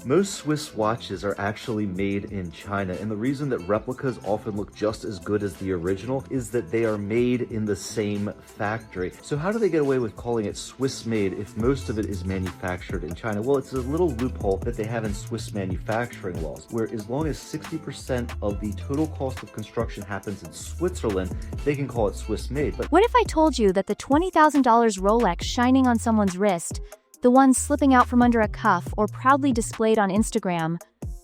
Most Swiss watches are actually made in China, and the reason that replicas often look just as good as the original is that they are made in the same factory. So how do they get away with calling it Swiss made if most of it is manufactured in China? Well, it's a little loophole that they have in Swiss manufacturing laws, where as long as 60% of the total cost of construction happens in Switzerland, they can call it Swiss made. But what if I told you that the $20,000 Rolex shining on someone's wrist, the one slipping out from under a cuff or proudly displayed on Instagram,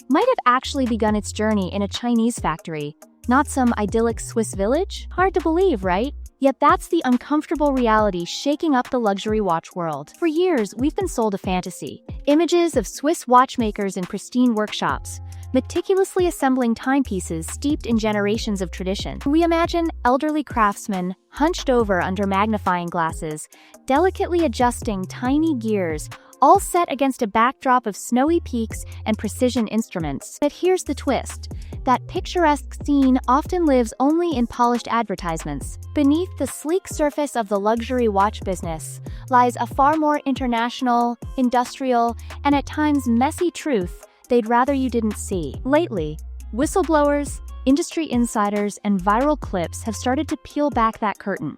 might have actually begun its journey in a Chinese factory, not some idyllic Swiss village? Hard to believe, right? Yet that's the uncomfortable reality shaking up the luxury watch world. For years, we've been sold a fantasy. Images of Swiss watchmakers in pristine workshops, meticulously assembling timepieces steeped in generations of tradition. We imagine elderly craftsmen hunched over under magnifying glasses, delicately adjusting tiny gears, all set against a backdrop of snowy peaks and precision instruments. But here's the twist. That picturesque scene often lives only in polished advertisements. Beneath the sleek surface of the luxury watch business lies a far more international, industrial, and at times messy truth they'd rather you didn't see. Lately, whistleblowers, industry insiders, and viral clips have started to peel back that curtain.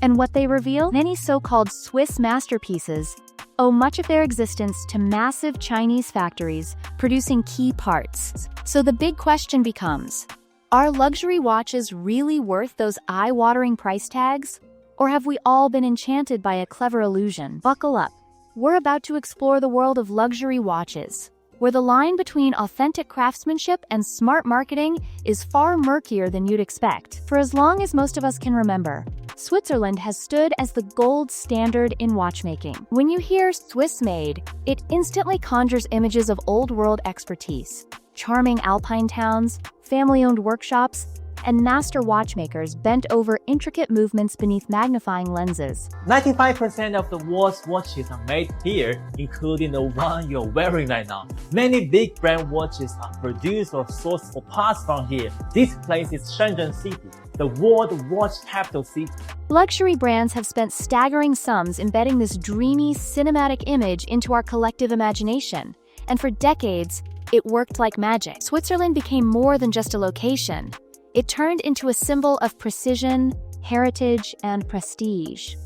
And what they reveal? Many so-called Swiss masterpieces owe much of their existence to massive Chinese factories producing key parts. So the big question becomes, are luxury watches really worth those eye-watering price tags? Or have we all been enchanted by a clever illusion? Buckle up. We're about to explore the world of luxury watches, where the line between authentic craftsmanship and smart marketing is far murkier than you'd expect. For as long as most of us can remember, Switzerland has stood as the gold standard in watchmaking. When you hear Swiss made, it instantly conjures images of old-world expertise, charming alpine towns, family-owned workshops, and master watchmakers bent over intricate movements beneath magnifying lenses. 95% of the world's watches are made here, including the one you're wearing right now. Many big brand watches are produced or sourced for parts from here. This place is Shenzhen City, the world watch capital city. Luxury brands have spent staggering sums embedding this dreamy, cinematic image into our collective imagination. And for decades, it worked like magic. Switzerland became more than just a location. It turned into a symbol of precision, heritage, and prestige.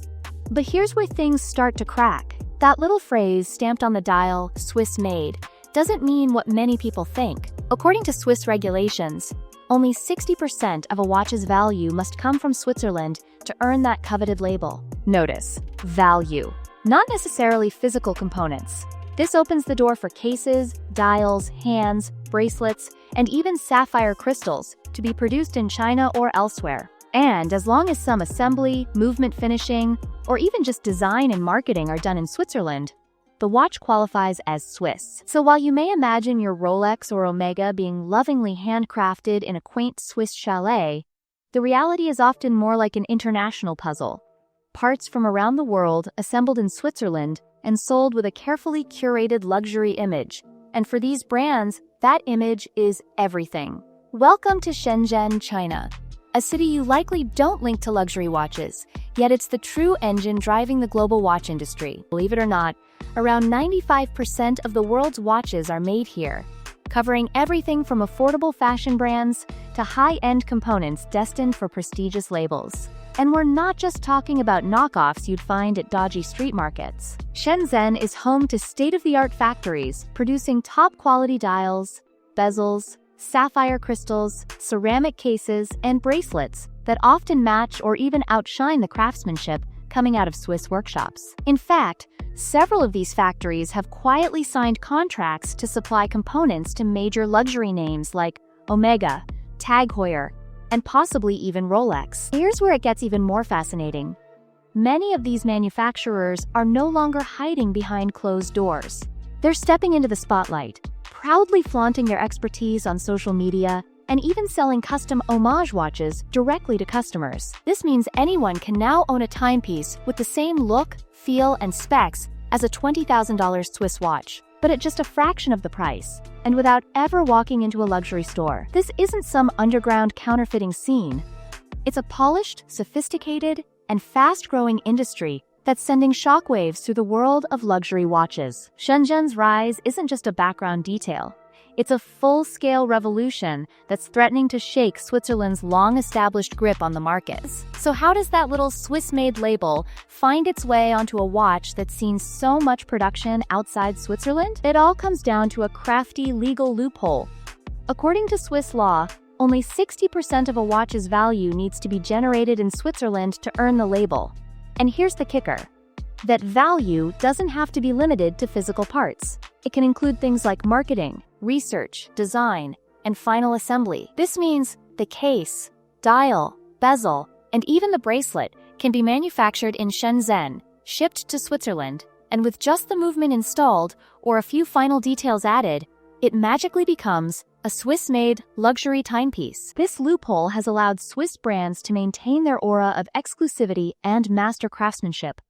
But here's where things start to crack. That little phrase stamped on the dial, Swiss made, doesn't mean what many people think. According to Swiss regulations, only 60% of a watch's value must come from Switzerland to earn that coveted label. Notice, value, not necessarily physical components. This opens the door for cases, dials, hands, bracelets, and even sapphire crystals to be produced in China or elsewhere. And as long as some assembly, movement finishing, or even just design and marketing are done in Switzerland, the watch qualifies as Swiss. So while you may imagine your Rolex or Omega being lovingly handcrafted in a quaint Swiss chalet, the reality is often more like an international puzzle. Parts from around the world assembled in Switzerland and sold with a carefully curated luxury image. And for these brands, that image is everything. Welcome to Shenzhen, China, a city you likely don't link to luxury watches, yet it's the true engine driving the global watch industry. Believe it or not, around 95% of the world's watches are made here, covering everything from affordable fashion brands to high-end components destined for prestigious labels. And we're not just talking about knockoffs you'd find at dodgy street markets. Shenzhen is home to state-of-the-art factories producing top-quality dials, bezels, sapphire crystals, ceramic cases, and bracelets that often match or even outshine the craftsmanship coming out of Swiss workshops. In fact, several of these factories have quietly signed contracts to supply components to major luxury names like Omega, Tag Heuer, and possibly even Rolex. Here's where it gets even more fascinating. Many of these manufacturers are no longer hiding behind closed doors. They're stepping into the spotlight, proudly flaunting their expertise on social media, and even selling custom homage watches directly to customers. This means anyone can now own a timepiece with the same look, feel, and specs as a $20,000 Swiss watch, but at just a fraction of the price, and without ever walking into a luxury store. This isn't some underground counterfeiting scene. It's a polished, sophisticated, and fast-growing industry that's sending shockwaves through the world of luxury watches. Shenzhen's rise isn't just a background detail. It's a full-scale revolution that's threatening to shake Switzerland's long-established grip on the markets. So how does that little Swiss-made label find its way onto a watch that's seen so much production outside Switzerland? It all comes down to a crafty legal loophole. According to Swiss law, only 60% of a watch's value needs to be generated in Switzerland to earn the label. And here's the kicker: that value doesn't have to be limited to physical parts. It can include things like marketing, research, design, and final assembly. This means the case, dial, bezel, and even the bracelet can be manufactured in Shenzhen, shipped to Switzerland, and with just the movement installed or a few final details added, it magically becomes a Swiss-made luxury timepiece. This loophole has allowed Swiss brands to maintain their aura of exclusivity and master craftsmanship,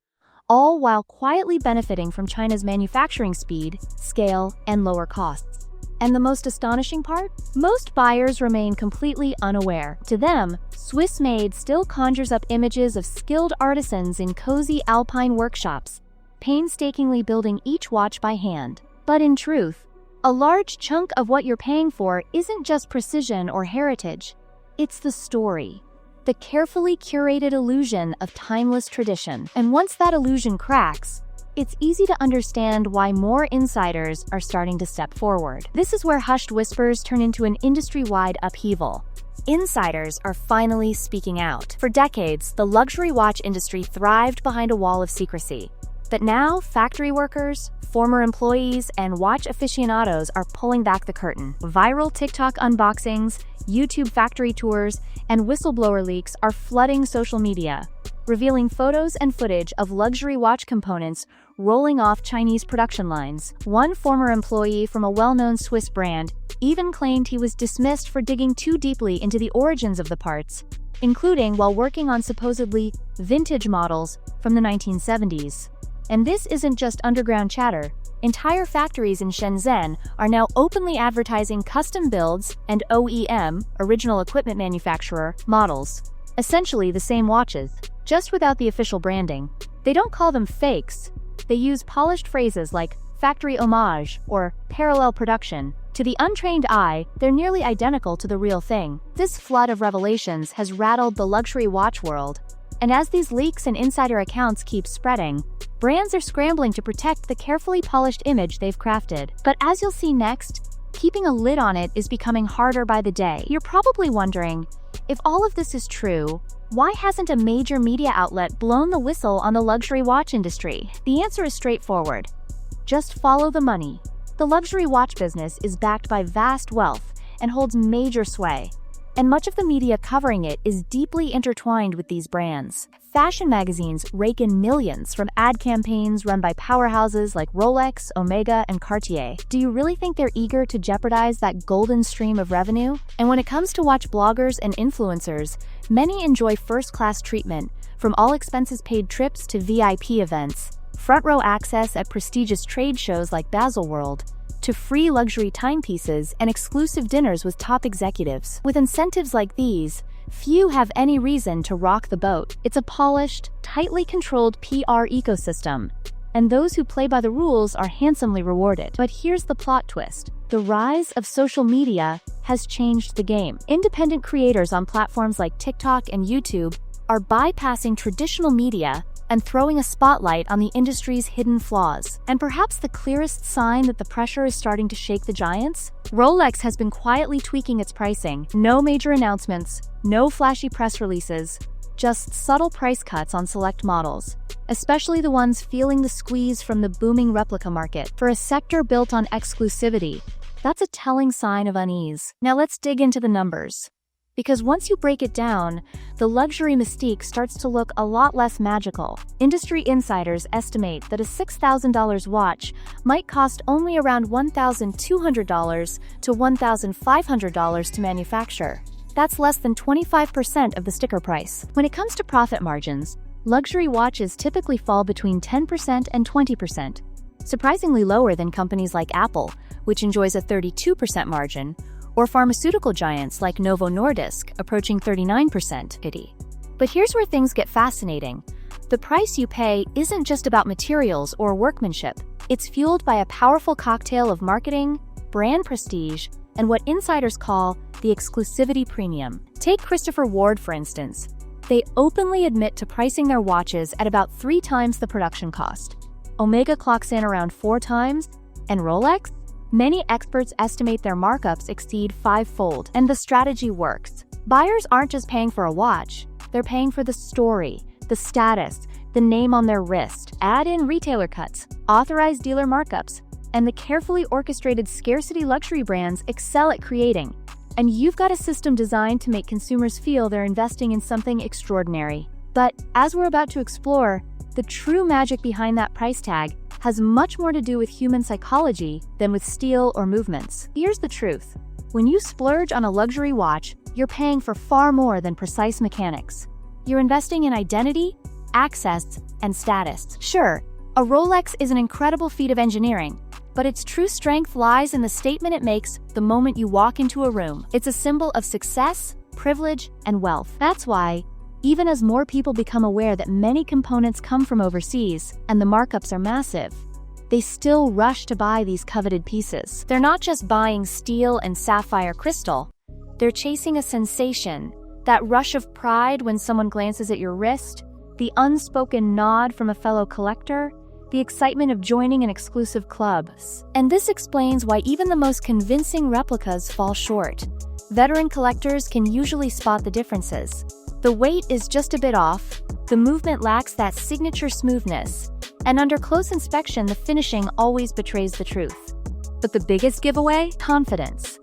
all while quietly benefiting from China's manufacturing speed, scale, and lower costs. And the most astonishing part? Most buyers remain completely unaware. To them, Swiss-made still conjures up images of skilled artisans in cozy alpine workshops, painstakingly building each watch by hand. But in truth, a large chunk of what you're paying for isn't just precision or heritage. It's the story, the carefully curated illusion of timeless tradition. And once that illusion cracks, it's easy to understand why more insiders are starting to step forward. This is where hushed whispers turn into an industry-wide upheaval. Insiders are finally speaking out. For decades, the luxury watch industry thrived behind a wall of secrecy. But now, factory workers, former employees, and watch aficionados are pulling back the curtain. Viral TikTok unboxings, YouTube factory tours, and whistleblower leaks are flooding social media, revealing photos and footage of luxury watch components rolling off Chinese production lines. One former employee from a well-known Swiss brand even claimed he was dismissed for digging too deeply into the origins of the parts, including while working on supposedly vintage models from the 1970s. And this isn't just underground chatter. Entire factories in Shenzhen are now openly advertising custom builds and OEM, original equipment manufacturer, models. Essentially the same watches, just without the official branding. They don't call them fakes. They use polished phrases like factory homage or parallel production. To the untrained eye, they're nearly identical to the real thing. This flood of revelations has rattled the luxury watch world. And as these leaks and insider accounts keep spreading, brands are scrambling to protect the carefully polished image they've crafted. But as you'll see next, keeping a lid on it is becoming harder by the day. You're probably wondering, if all of this is true, why hasn't a major media outlet blown the whistle on the luxury watch industry? The answer is straightforward. Just follow the money. The luxury watch business is backed by vast wealth and holds major sway. And much of the media covering it is deeply intertwined with these brands. Fashion magazines rake in millions from ad campaigns run by powerhouses like Rolex, Omega, and Cartier. Do you really think they're eager to jeopardize that golden stream of revenue? And when it comes to watch bloggers and influencers, many enjoy first-class treatment, from all-expenses-paid trips to VIP events, front-row access at prestigious trade shows like Baselworld, to free luxury timepieces and exclusive dinners with top executives. With incentives like these, few have any reason to rock the boat. It's a polished, tightly controlled PR ecosystem, and those who play by the rules are handsomely rewarded. But here's the plot twist. The rise of social media has changed the game. Independent creators on platforms like TikTok and YouTube are bypassing traditional media and throwing a spotlight on the industry's hidden flaws. And perhaps the clearest sign that the pressure is starting to shake the giants? Rolex has been quietly tweaking its pricing. No major announcements, no flashy press releases, just subtle price cuts on select models, especially the ones feeling the squeeze from the booming replica market. For a sector built on exclusivity, that's a telling sign of unease. Now let's dig into the numbers. Because once you break it down, the luxury mystique starts to look a lot less magical. Industry insiders estimate that a $6,000 watch might cost only around $1,200 to $1,500 to manufacture. That's less than 25% of the sticker price. When it comes to profit margins, luxury watches typically fall between 10% and 20%, surprisingly lower than companies like Apple, which enjoys a 32% margin, or pharmaceutical giants like Novo Nordisk, approaching 39%. But here's where things get fascinating. The price you pay isn't just about materials or workmanship. It's fueled by a powerful cocktail of marketing, brand prestige, and what insiders call the exclusivity premium. Take Christopher Ward, for instance. They openly admit to pricing their watches at about 3 times the production cost. Omega clocks in around 4 times, and Rolex? Many experts estimate their markups exceed 5-fold, and the strategy works. Buyers aren't just paying for a watch, they're paying for the story, the status, the name on their wrist. Add in retailer cuts, authorized dealer markups, and the carefully orchestrated scarcity luxury brands excel at creating. And you've got a system designed to make consumers feel they're investing in something extraordinary. But as we're about to explore, the true magic behind that price tag has much more to do with human psychology than with steel or movements. Here's the truth. When you splurge on a luxury watch, you're paying for far more than precise mechanics. You're investing in identity, access, and status. Sure, a Rolex is an incredible feat of engineering, but its true strength lies in the statement it makes the moment you walk into a room. It's a symbol of success, privilege, and wealth. That's why, even as more people become aware that many components come from overseas and the markups are massive, they still rush to buy these coveted pieces. They're not just buying steel and sapphire crystal, they're chasing a sensation, that rush of pride when someone glances at your wrist, the unspoken nod from a fellow collector, the excitement of joining an exclusive club. And this explains why even the most convincing replicas fall short. Veteran collectors can usually spot the differences. The weight is just a bit off, the movement lacks that signature smoothness, and under close inspection the finishing always betrays the truth. But the biggest giveaway? Confidence.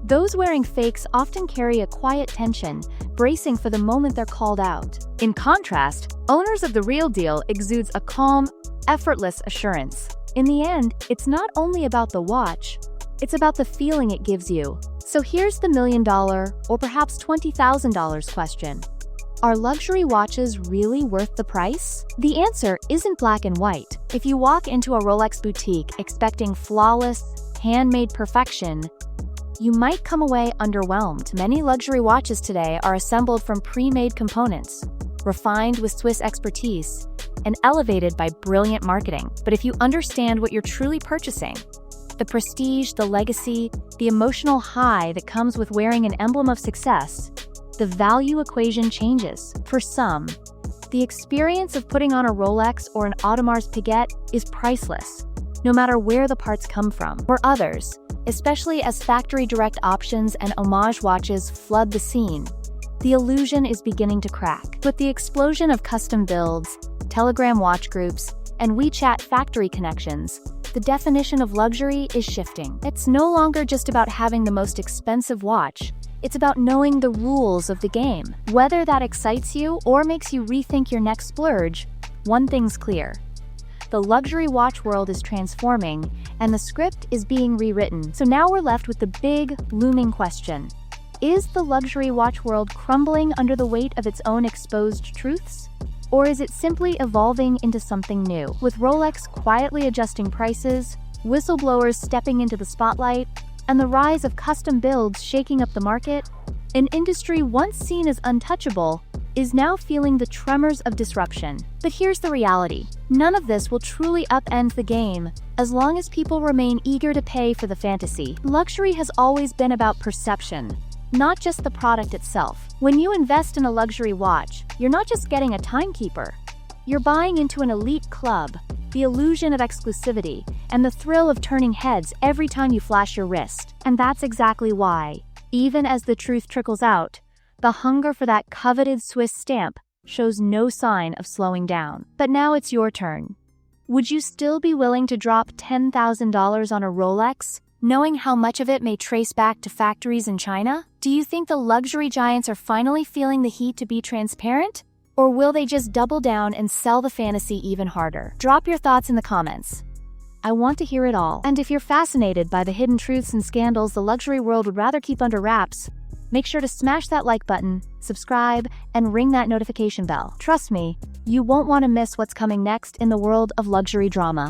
Those wearing fakes often carry a quiet tension, bracing for the moment they're called out. In contrast, owners of the real deal exudes a calm, effortless assurance. In the end, it's not only about the watch, it's about the feeling it gives you. So here's the $1 million, or perhaps $20,000 question. Are luxury watches really worth the price? The answer isn't black and white. If you walk into a Rolex boutique expecting flawless, handmade perfection, you might come away underwhelmed. Many luxury watches today are assembled from pre-made components, refined with Swiss expertise, and elevated by brilliant marketing. But if you understand what you're truly purchasing, the prestige, the legacy, the emotional high that comes with wearing an emblem of success, the value equation changes. For some, the experience of putting on a Rolex or an Audemars Piguet is priceless, no matter where the parts come from. For others, especially as factory direct options and homage watches flood the scene, the illusion is beginning to crack. With the explosion of custom builds, Telegram watch groups, and WeChat factory connections, the definition of luxury is shifting. It's no longer just about having the most expensive watch, it's about knowing the rules of the game. Whether that excites you or makes you rethink your next splurge, one thing's clear. The luxury watch world is transforming, and the script is being rewritten. So now we're left with the big, looming question. Is the luxury watch world crumbling under the weight of its own exposed truths? Or is it simply evolving into something new? With Rolex quietly adjusting prices, whistleblowers stepping into the spotlight, and the rise of custom builds shaking up the market, an industry once seen as untouchable is now feeling the tremors of disruption. But here's the reality. None of this will truly upend the game as long as people remain eager to pay for the fantasy. Luxury has always been about perception, not just the product itself. When you invest in a luxury watch, you're not just getting a timekeeper. You're buying into an elite club, the illusion of exclusivity, and the thrill of turning heads every time you flash your wrist. And that's exactly why, even as the truth trickles out, the hunger for that coveted Swiss stamp shows no sign of slowing down. But now it's your turn. Would you still be willing to drop $10,000 on a Rolex, knowing how much of it may trace back to factories in China? Do you think the luxury giants are finally feeling the heat to be transparent? Or will they just double down and sell the fantasy even harder? Drop your thoughts in the comments. I want to hear it all. And if you're fascinated by the hidden truths and scandals the luxury world would rather keep under wraps, make sure to smash that like button, subscribe, and ring that notification bell. Trust me, you won't want to miss what's coming next in the world of luxury drama.